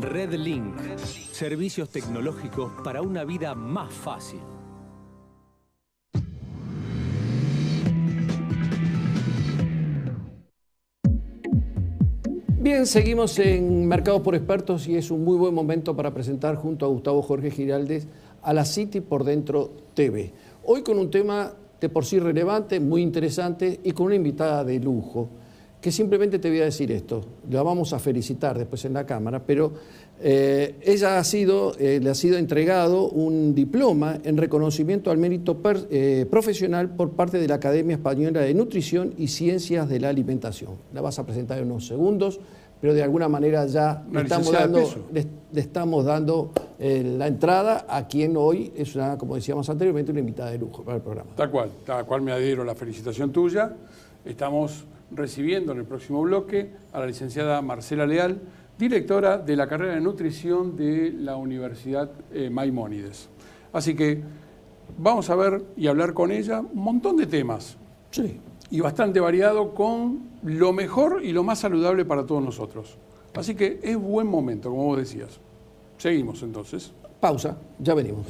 RedLink, servicios tecnológicos para una vida más fácil. Bien, seguimos en Mercados por Expertos y es un muy buen momento para presentar junto a Gustavo Jorge Giraldes a la City por Dentro TV. Hoy con un tema de por sí relevante, muy interesante y con una invitada de lujo, que simplemente te voy a decir esto, la vamos a felicitar después en la cámara, pero ella le ha sido entregado un diploma en reconocimiento al mérito profesional por parte de la Academia Española de Nutrición y Ciencias de la Alimentación. La vas a presentar en unos segundos, pero de alguna manera ya le estamos dando la entrada a quien hoy es una, como decíamos anteriormente, una invitada de lujo para el programa. Tal cual me adhiero a la felicitación tuya. Estamos recibiendo en el próximo bloque a la licenciada Marcela Leal, directora de la carrera de nutrición de la Universidad Maimónides. Así que vamos a ver y hablar con ella un montón de temas. Sí. Y bastante variado, con lo mejor y lo más saludable para todos nosotros. Así que es buen momento, como vos decías. Seguimos entonces. Pausa, ya venimos.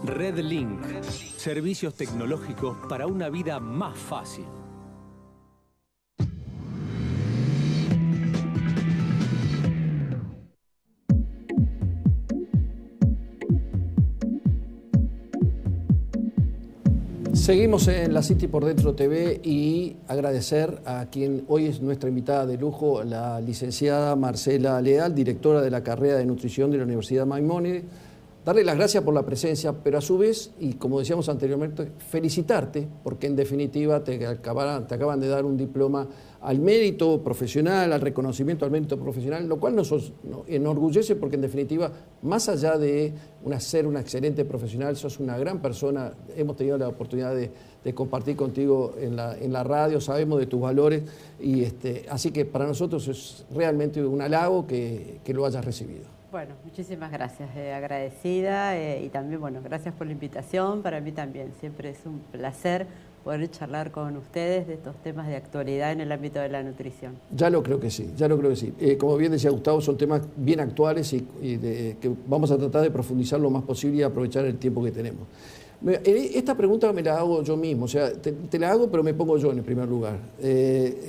RedLink, servicios tecnológicos para una vida más fácil. Seguimos en la City por Dentro TV y agradecer a quien hoy es nuestra invitada de lujo, la licenciada Marcela Leal, directora de la carrera de nutrición de la Universidad Maimónides. Darle las gracias por la presencia, pero a su vez, y como decíamos anteriormente, felicitarte, porque en definitiva te acaban de dar un diploma al mérito profesional, al reconocimiento al mérito profesional, lo cual nos enorgullece porque en definitiva, más allá de ser una excelente profesional, sos una gran persona. Hemos tenido la oportunidad de compartir contigo en la radio, sabemos de tus valores, y así que para nosotros es realmente un halago que lo hayas recibido. Bueno, muchísimas gracias, agradecida y también, bueno, gracias por la invitación. Para mí también siempre es un placer poder charlar con ustedes de estos temas de actualidad en el ámbito de la nutrición. Ya lo creo que sí, ya lo creo que sí. Como bien decía Gustavo, son temas bien actuales y que vamos a tratar de profundizar lo más posible y aprovechar el tiempo que tenemos. Esta pregunta me la hago yo mismo, o sea, te la hago pero me pongo yo en el primer lugar.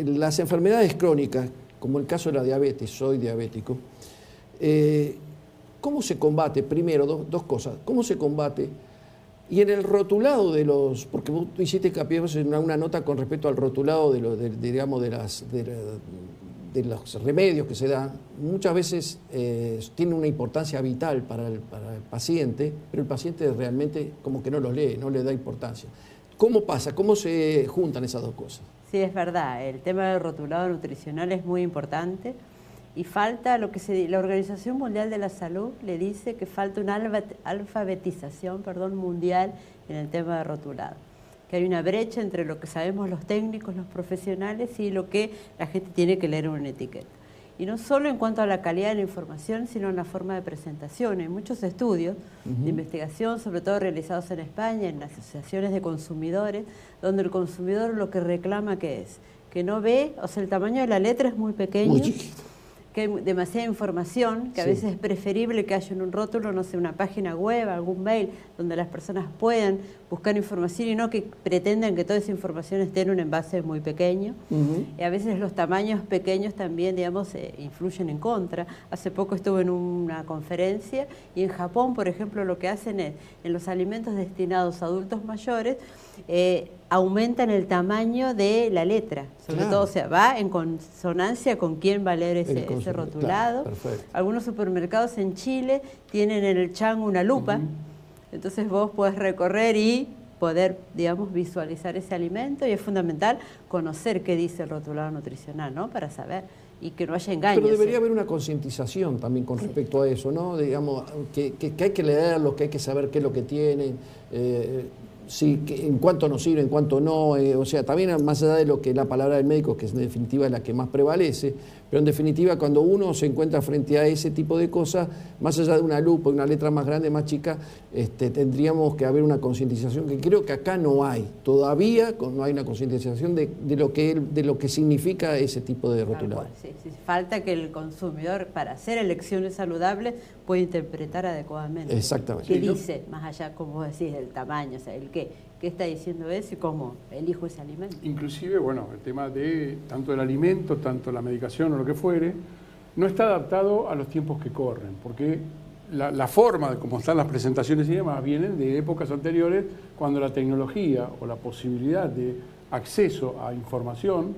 Las enfermedades crónicas, como el caso de la diabetes, soy diabético, ¿cómo se combate? Primero, dos cosas. ¿Cómo se combate? Y en el rotulado de los... Porque vos hiciste hincapié en una nota con respecto al rotulado de los remedios que se dan. Muchas veces tiene una importancia vital para el paciente, pero el paciente realmente como que no los lee, no le da importancia. ¿Cómo pasa? ¿Cómo se juntan esas dos cosas? Sí, es verdad. El tema del rotulado nutricional es muy importante. Y falta lo que la Organización Mundial de la Salud le dice que falta una alfabetización mundial en el tema de rotulado. Que hay una brecha entre lo que sabemos los técnicos, los profesionales y lo que la gente tiene que leer en una etiqueta. Y no solo en cuanto a la calidad de la información, sino en la forma de presentación. Hay muchos estudios de investigación, sobre todo realizados en España, en las asociaciones de consumidores, donde el consumidor lo que reclama que no ve, o sea, el tamaño de la letra es muy pequeño. Muy chiquito. Que hay demasiada información, que a veces es preferible que haya en un rótulo, no sé, una página web, algún mail, donde las personas puedan buscar información y no que pretendan que toda esa información esté en un envase muy pequeño. Y a veces los tamaños pequeños también, digamos, influyen en contra. Hace poco estuve en una conferencia y en Japón, por ejemplo, lo que hacen es, en los alimentos destinados a adultos mayores, aumentan el tamaño de la letra, sobre todo, o sea, va en consonancia con quién va a leer ese rotulado. Claro, algunos supermercados en Chile tienen en el chango una lupa, entonces vos podés recorrer y poder, digamos, visualizar ese alimento, y es fundamental conocer qué dice el rotulado nutricional, ¿no? Para saber y que no haya engaños. Pero debería haber una concientización también con respecto a eso, ¿no? Digamos, que hay que leerlo, que hay que saber qué es lo que tienen. en cuánto nos sirve, en cuánto no, o sea, también más allá de lo que la palabra del médico, que en definitiva es la que más prevalece, pero en definitiva cuando uno se encuentra frente a ese tipo de cosas, más allá de una lupa, una letra más grande, más chica, tendríamos que haber una concientización que creo que acá no hay, todavía no hay una concientización de lo que significa ese tipo de rotulado. Sí, falta que el consumidor, para hacer elecciones saludables, pueda interpretar adecuadamente. Exactamente. ¿Qué dice, más allá, como vos decís, del tamaño, o sea, el qué está diciendo eso y cómo elijo ese alimento? Inclusive, bueno, el tema de tanto el alimento, tanto la medicación o lo que fuere, no está adaptado a los tiempos que corren, porque la forma de cómo están las presentaciones y demás vienen de épocas anteriores, cuando la tecnología o la posibilidad de acceso a información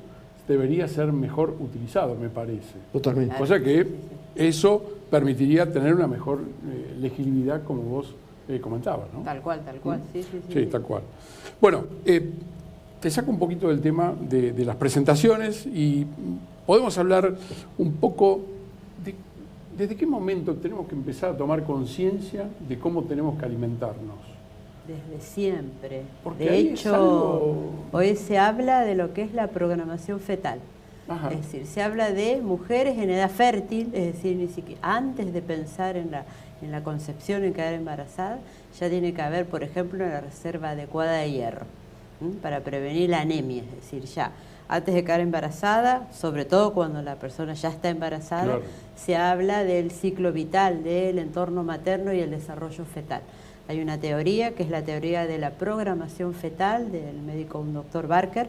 debería ser mejor utilizado, me parece. Totalmente. Cosa que eso permitiría tener una mejor legibilidad, como vos comentabas, ¿no? Tal cual, Sí, tal cual. Bueno, te saco un poquito del tema de las presentaciones y podemos hablar un poco de desde qué momento tenemos que empezar a tomar conciencia de cómo tenemos que alimentarnos. Desde siempre. Porque de hecho, hoy se habla de lo que es la programación fetal. Ajá. Es decir, se habla de mujeres en edad fértil, es decir, ni siquiera antes de pensar en la concepción, en quedar embarazada, ya tiene que haber, por ejemplo, una reserva adecuada de hierro, para prevenir la anemia, es decir, ya antes de quedar embarazada, sobre todo cuando la persona ya está embarazada, claro, se habla del ciclo vital, del entorno materno y el desarrollo fetal. Hay una teoría, que es la teoría de la programación fetal, del médico un doctor Barker,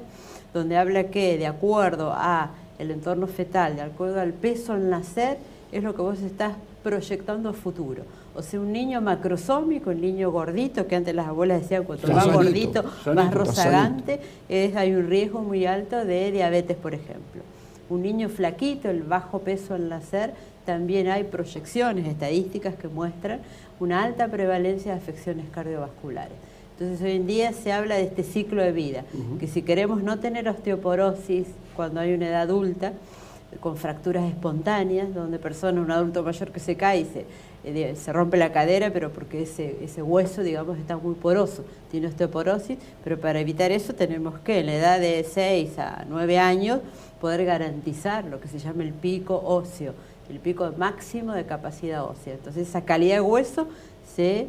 donde habla que de acuerdo a el entorno fetal, de acuerdo al peso al nacer, es lo que vos estás proyectando a futuro. O sea, un niño macrosómico, un niño gordito, que antes las abuelas decían, cuanto más gordito, más rozagante, hay un riesgo muy alto de diabetes, por ejemplo. Un niño flaquito, el bajo peso al nacer, también hay proyecciones estadísticas que muestran una alta prevalencia de afecciones cardiovasculares. Entonces, hoy en día se habla de este ciclo de vida, que si queremos no tener osteoporosis cuando hay una edad adulta, con fracturas espontáneas, donde un adulto mayor que se cae y se rompe la cadera, pero porque ese hueso, digamos, está muy poroso, tiene osteoporosis, pero para evitar eso tenemos que, en la edad de 6 a 9 años, poder garantizar lo que se llama el pico óseo, el pico máximo de capacidad ósea. Entonces, esa calidad de hueso se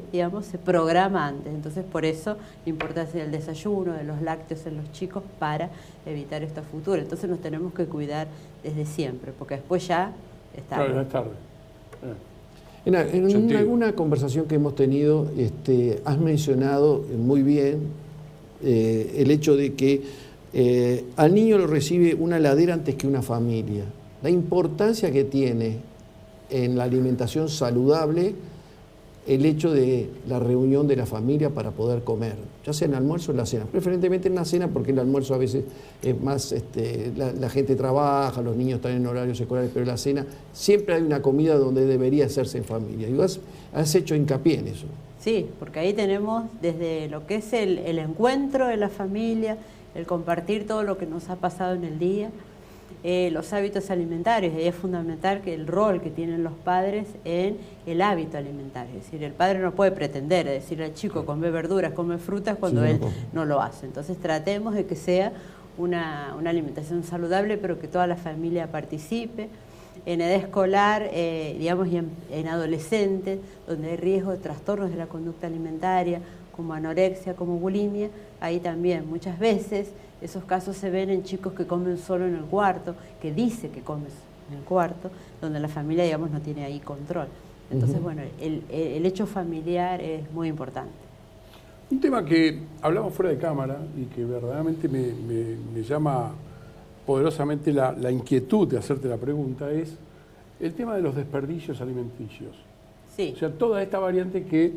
programa antes. Entonces, por eso la importancia del desayuno, de los lácteos en los chicos, para evitar esto a futuro. Entonces, nos tenemos que cuidar desde siempre, porque después ya es tarde. Claro, ya es tarde. En alguna conversación que hemos tenido, has mencionado muy bien el hecho de que al niño lo recibe una heladera antes que una familia. La importancia que tiene en la alimentación saludable el hecho de la reunión de la familia para poder comer, ya sea en el almuerzo o en la cena, preferentemente en la cena, porque el almuerzo a veces es más, la gente trabaja, los niños están en horarios escolares, pero en la cena siempre hay una comida donde debería hacerse en familia. Y has hecho hincapié en eso. Sí, porque ahí tenemos desde lo que es el encuentro de la familia, el compartir todo lo que nos ha pasado en el día, los hábitos alimentarios, y es fundamental que el rol que tienen los padres en el hábito alimentario. Es decir, el padre no puede pretender decirle al chico come verduras, come frutas cuando él no lo hace. Entonces tratemos de que sea una alimentación saludable, pero que toda la familia participe. En edad escolar, digamos, y en adolescentes, donde hay riesgo de trastornos de la conducta alimentaria, como anorexia, como bulimia, ahí también muchas veces esos casos se ven en chicos que comen solo en el cuarto, que dice que comes en el cuarto, donde la familia, digamos, no tiene ahí control. Entonces, bueno, el hecho familiar es muy importante. Un tema que hablamos fuera de cámara y que verdaderamente me llama poderosamente la inquietud de hacerte la pregunta es el tema de los desperdicios alimenticios. Sí. O sea, toda esta variante que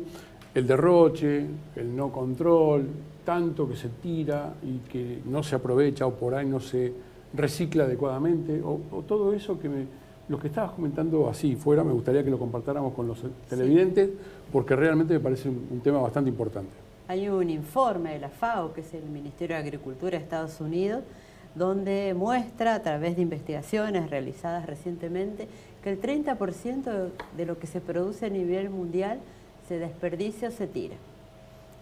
el derroche, el no control, tanto que se tira y que no se aprovecha o por ahí no se recicla adecuadamente, o todo eso que lo que estabas comentando así fuera, me gustaría que lo compartáramos con los televidentes, porque realmente me parece un tema bastante importante. Hay un informe de la FAO, que es el Ministerio de Agricultura de Estados Unidos, donde muestra, a través de investigaciones realizadas recientemente, que el 30% de lo que se produce a nivel mundial se desperdicia o se tira.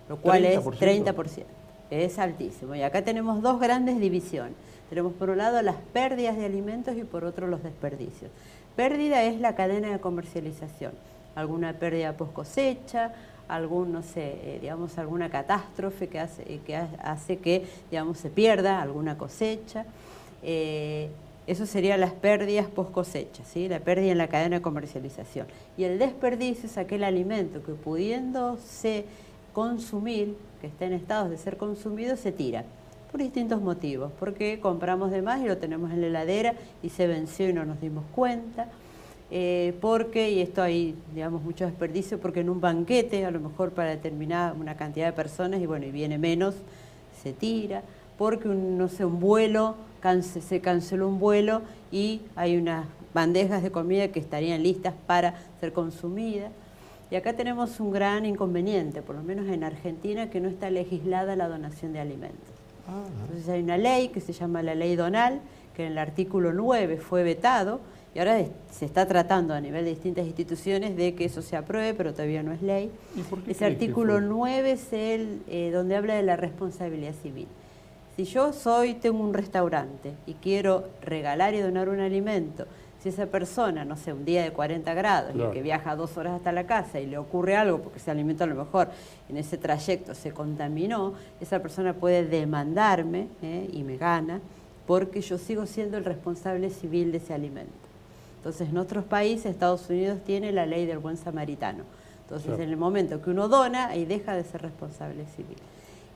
lo cual 30%. es 30%. Es altísimo. Y acá tenemos dos grandes divisiones. Tenemos por un lado las pérdidas de alimentos y por otro los desperdicios. Pérdida es la cadena de comercialización. Alguna pérdida post cosecha, algún, no sé, digamos, alguna catástrofe que hace que, digamos, se pierda alguna cosecha. Eso serían las pérdidas post cosecha, ¿sí? La pérdida en la cadena de comercialización. Y el desperdicio es aquel alimento que, pudiéndose consumir, que está en estados de ser consumido, se tira por distintos motivos, porque compramos de más y lo tenemos en la heladera y se venció y no nos dimos cuenta, porque, y esto hay, digamos, mucho desperdicio, porque en un banquete, a lo mejor para determinar una cantidad de personas, y bueno, y viene menos, se tira, porque no sé, un vuelo, se canceló un vuelo y hay unas bandejas de comida que estarían listas para ser consumidas. Y acá tenemos un gran inconveniente, por lo menos en Argentina, que no está legislada la donación de alimentos. Entonces hay una ley que se llama la ley Donal, que en el artículo 9 fue vetado, y ahora se está tratando a nivel de distintas instituciones de que eso se apruebe, pero todavía no es ley. Ese artículo 9 es el donde habla de la responsabilidad civil. Si yo tengo un restaurante y quiero regalar y donar un alimento, si esa persona, no sé, un día de 40 grados, claro, y que viaja 2 horas hasta la casa y le ocurre algo porque ese alimento a lo mejor en ese trayecto se contaminó, esa persona puede demandarme y me gana porque yo sigo siendo el responsable civil de ese alimento. Entonces, en otros países, Estados Unidos tiene la ley del buen samaritano. Entonces, claro, en el momento que uno dona, ahí deja de ser responsable civil.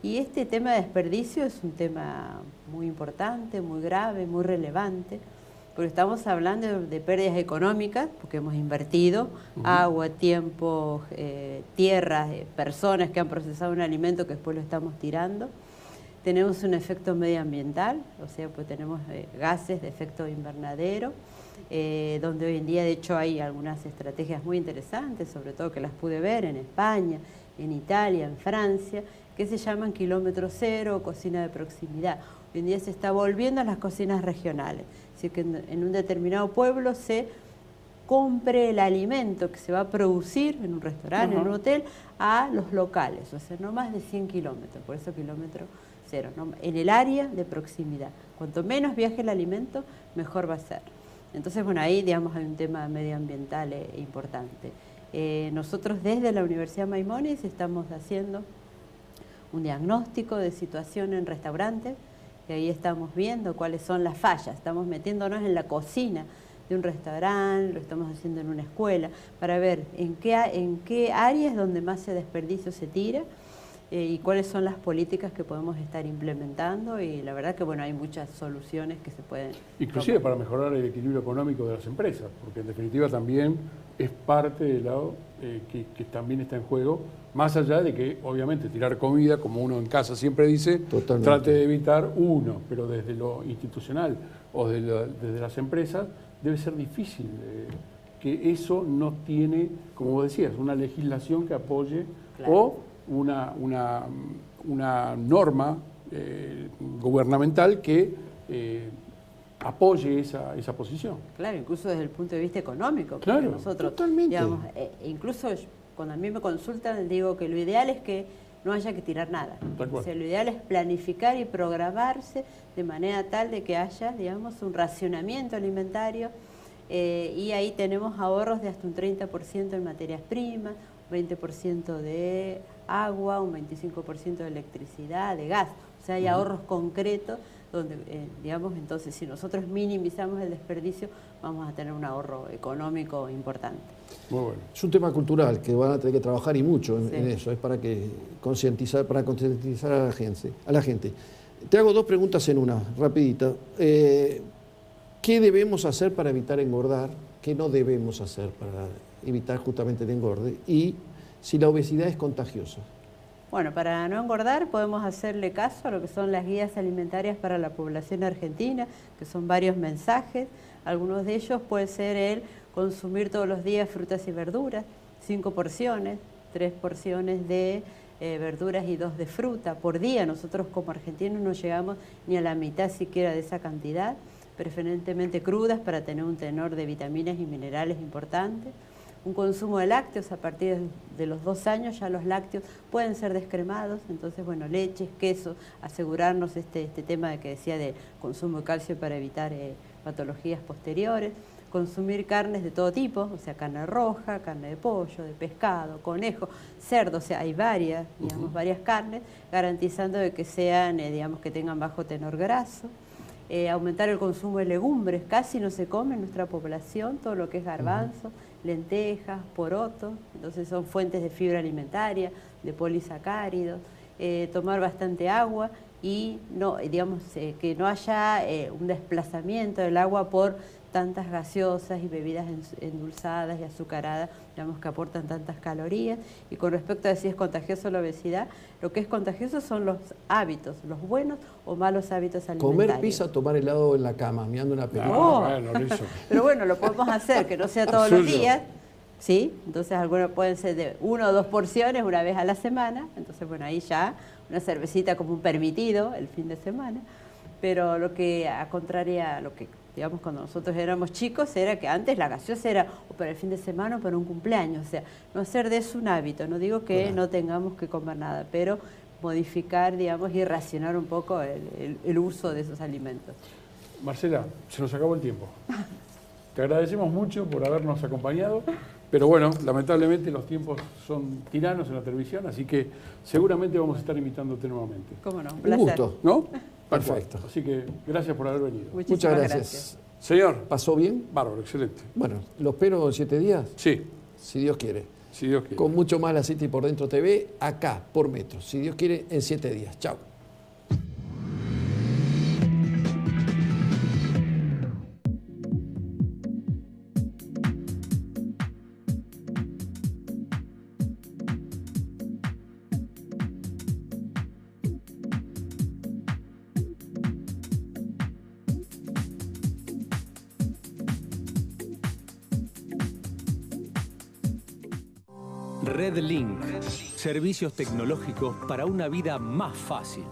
Y este tema de desperdicio es un tema muy importante, muy grave, muy relevante, porque estamos hablando de pérdidas económicas, porque hemos invertido agua, tiempo, tierras, personas que han procesado un alimento que después lo estamos tirando. Tenemos un efecto medioambiental, o sea, pues tenemos gases de efecto invernadero, donde hoy en día, de hecho, hay algunas estrategias muy interesantes, sobre todo que las pude ver en España, en Italia, en Francia, que se llaman kilómetro cero o cocina de proximidad. Hoy en día se está volviendo a las cocinas regionales, es decir, que en un determinado pueblo se compre el alimento que se va a producir en un restaurante, en un hotel, a los locales, o sea, no más de 100 kilómetros, por eso kilómetro cero, ¿no? En el área de proximidad. Cuanto menos viaje el alimento, mejor va a ser. Entonces, bueno, ahí, digamos, hay un tema medioambiental importante. Nosotros desde la Universidad Maimónides estamos haciendo un diagnóstico de situación en restaurantes, y ahí estamos viendo cuáles son las fallas, estamos metiéndonos en la cocina de un restaurante, lo estamos haciendo en una escuela, para ver en qué áreas donde más se desperdicio se tira, y cuáles son las políticas que podemos estar implementando, y la verdad que bueno, hay muchas soluciones que se pueden... Inclusive para mejorar el equilibrio económico de las empresas, porque en definitiva también es parte del lado que también está en juego, más allá de que obviamente tirar comida, como uno en casa siempre dice, totalmente, trate de evitar uno, pero desde lo institucional o desde las empresas debe ser difícil, que eso no tiene, como vos decías, una legislación que apoye, claro, o una norma gubernamental que apoye esa posición. Cuclaro, incluso desde el punto de vista económico. Claro, nosotros, totalmente. Digamos, incluso cuando a mí me consultan, digo que lo ideal es que no haya que tirar nada. O sea, lo ideal es planificar y programarse de manera tal de que haya, digamos, un racionamiento alimentario, y ahí tenemos ahorros de hasta un 30% en materias primas, 20% de agua, un 25% de electricidad, de gas. O sea, hay ahorros concretos donde, digamos, entonces si nosotros minimizamos el desperdicio, vamos a tener un ahorro económico importante. Muy bueno. Es un tema cultural que van a tener que trabajar y mucho en eso, es para concientizar a la gente. Te hago 2 preguntas en una, rapidita. ¿Qué debemos hacer para evitar engordar? ¿Qué no debemos hacer para evitar justamente el engorde? Y si la obesidad es contagiosa. Bueno, para no engordar podemos hacerle caso a lo que son las guías alimentarias para la población argentina, que son varios mensajes. Algunos de ellos puede ser el consumir todos los días frutas y verduras, 5 porciones, 3 porciones de verduras y 2 de fruta por día. Nosotros como argentinos no llegamos ni a la mitad siquiera de esa cantidad, preferentemente crudas para tener un tenor de vitaminas y minerales importante. un consumo de lácteos. A partir de los 2 años ya los lácteos pueden ser descremados, entonces bueno, leches, queso, asegurarnos este tema de que decía de consumo de calcio para evitar patologías posteriores. Consumir carnes de todo tipo, o sea, carne roja, carne de pollo, de pescado, conejo, cerdo, o sea, hay varias, digamos, varias carnes, garantizando de que sean, digamos, que tengan bajo tenor graso. Aumentar el consumo de legumbres, casi no se come en nuestra población, todo lo que es garbanzo, lentejas, porotos, entonces son fuentes de fibra alimentaria, de polisacáridos. Tomar bastante agua y no, digamos, que no haya un desplazamiento del agua por tantas gaseosas y bebidas endulzadas y azucaradas, digamos, que aportan tantas calorías. Y con respecto a si es contagioso la obesidad, lo que es contagioso son los hábitos, los buenos o malos hábitos alimentarios. Comer pizza, tomar helado en la cama, mirando una película. No, bueno, eso. pero bueno, lo podemos hacer, que no sea todos los días, ¿sí? Entonces algunos pueden ser de 1 o 2 porciones una vez a la semana, entonces bueno, ahí ya una cervecita como un permitido el fin de semana, pero lo que a contraria a lo que digamos cuando nosotros éramos chicos era que antes la gaseosa era o para el fin de semana o para un cumpleaños, o sea, no hacer de eso un hábito, no digo que no tengamos que comer nada, pero modificar, digamos, y racionar un poco el uso de esos alimentos. Marcela, se nos acabó el tiempo. Te agradecemos mucho por habernos acompañado, pero bueno, lamentablemente los tiempos son tiranos en la televisión, así que seguramente vamos a estar invitándote nuevamente. ¿Cómo no? Un Un placer. gusto. ¿No? Perfecto. Así que gracias por haber venido. Muchas gracias. Señor, ¿Pasó bien? bárbaro, excelente. Bueno, ¿lo espero en 7 días? Sí, Si Dios quiere. si Dios quiere. Con mucho más La City por Dentro TV, acá, por Metro. Si Dios quiere, en 7 días. Chao. Red Link. Servicios tecnológicos para una vida más fácil.